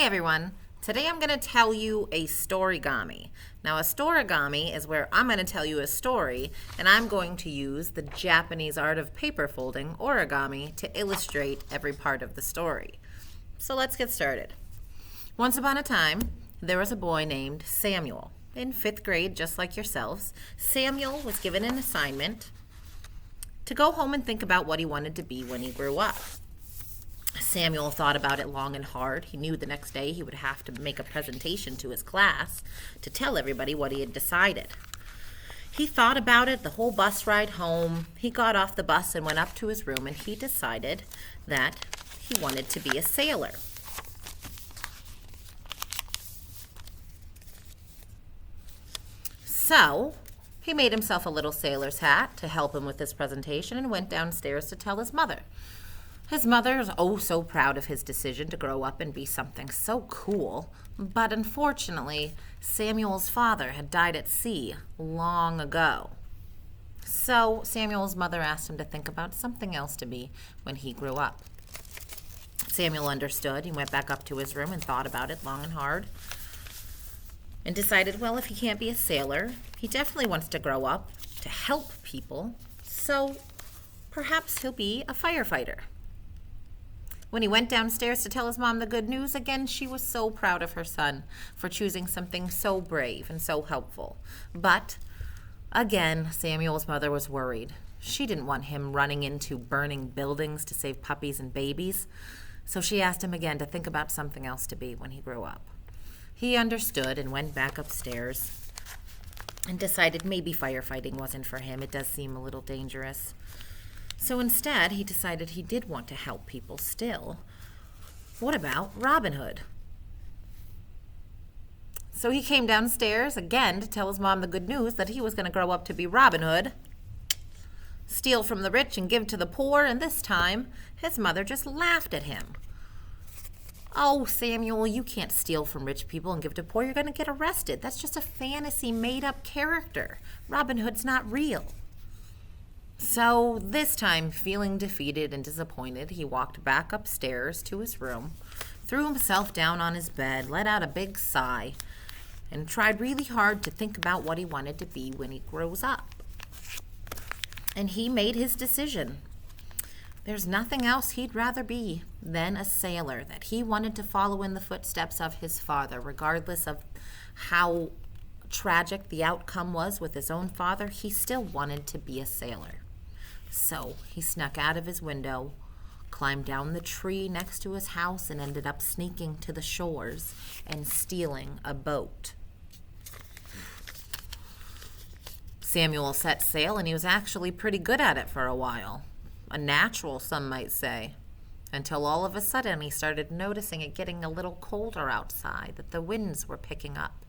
Hi everyone. Today I'm going to tell you a storigami. Now a storigami is where I'm going to tell you a story and I'm going to use the Japanese art of paper folding, origami, to illustrate every part of the story. So let's get started. Once upon a time, there was a boy named Samuel. In 5th grade, just like yourselves, Samuel was given an assignment to go home and think about what he wanted to be when he grew up. Samuel thought about it long and hard. He knew the next day he would have to make a presentation to his class to tell everybody what he had decided. He thought about it the whole bus ride home. He got off the bus and went up to his room and he decided that he wanted to be a sailor. So he made himself a little sailor's hat to help him with his presentation and went downstairs to tell his mother. His mother was oh so proud of his decision to grow up and be something so cool, but unfortunately, Samuel's father had died at sea long ago. So Samuel's mother asked him to think about something else to be when he grew up. Samuel understood. He went back up to his room and thought about it long and hard and decided, well, if he can't be a sailor, he definitely wants to grow up to help people, so perhaps he'll be a firefighter. When he went downstairs to tell his mom the good news, again, she was so proud of her son for choosing something so brave and so helpful. But again, Samuel's mother was worried. She didn't want him running into burning buildings to save puppies and babies, so she asked him again to think about something else to be when he grew up. He understood and went back upstairs and decided maybe firefighting wasn't for him. It does seem a little dangerous. So instead, he decided he did want to help people still. What about Robin Hood? So he came downstairs again to tell his mom the good news that he was going to grow up to be Robin Hood, steal from the rich and give to the poor, and this time his mother just laughed at him. Oh, Samuel, you can't steal from rich people and give to poor. You're going to get arrested. That's just a fantasy made-up character. Robin Hood's not real. So this time, feeling defeated and disappointed, he walked back upstairs to his room, threw himself down on his bed, let out a big sigh, and tried really hard to think about what he wanted to be when he grows up. And he made his decision. There's nothing else he'd rather be than a sailor, that he wanted to follow in the footsteps of his father, regardless of how tragic the outcome was with his own father. He still wanted to be a sailor. So he snuck out of his window, climbed down the tree next to his house, and ended up sneaking to the shores and stealing a boat. Samuel set sail, and he was actually pretty good at it for a while. A natural, some might say, until all of a sudden he started noticing it getting a little colder outside, that the winds were picking up,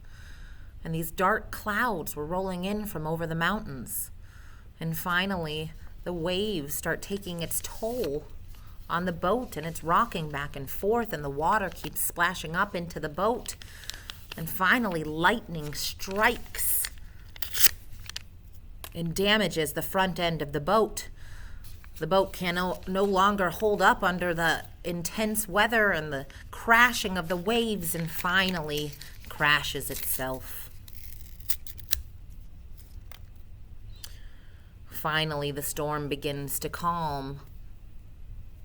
and these dark clouds were rolling in from over the mountains. And finally, the waves start taking its toll on the boat, and it's rocking back and forth, and the water keeps splashing up into the boat. And finally, lightning strikes and damages the front end of the boat. The boat can no longer hold up under the intense weather and the crashing of the waves, and finally crashes itself. Finally, the storm begins to calm.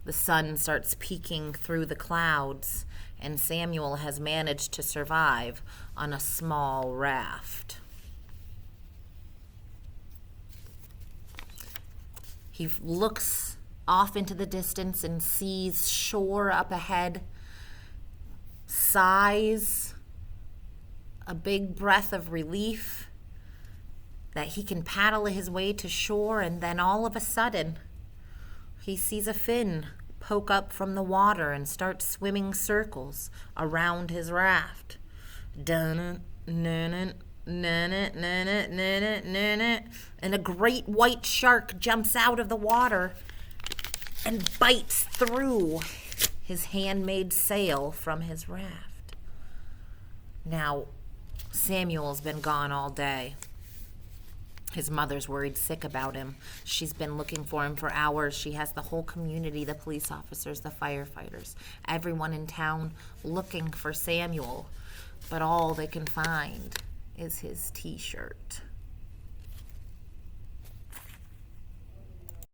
The sun starts peeking through the clouds, and Samuel has managed to survive on a small raft. He looks off into the distance and sees shore up ahead, sighs a big breath of relief that he can paddle his way to shore, and then all of a sudden, he sees a fin poke up from the water and start swimming circles around his raft. And a great white shark jumps out of the water and bites through his handmade sail from his raft. Now, Samuel's been gone all day. His mother's worried sick about him. She's been looking for him for hours. She has the whole community, the police officers, the firefighters, everyone in town looking for Samuel. But all they can find is his t-shirt.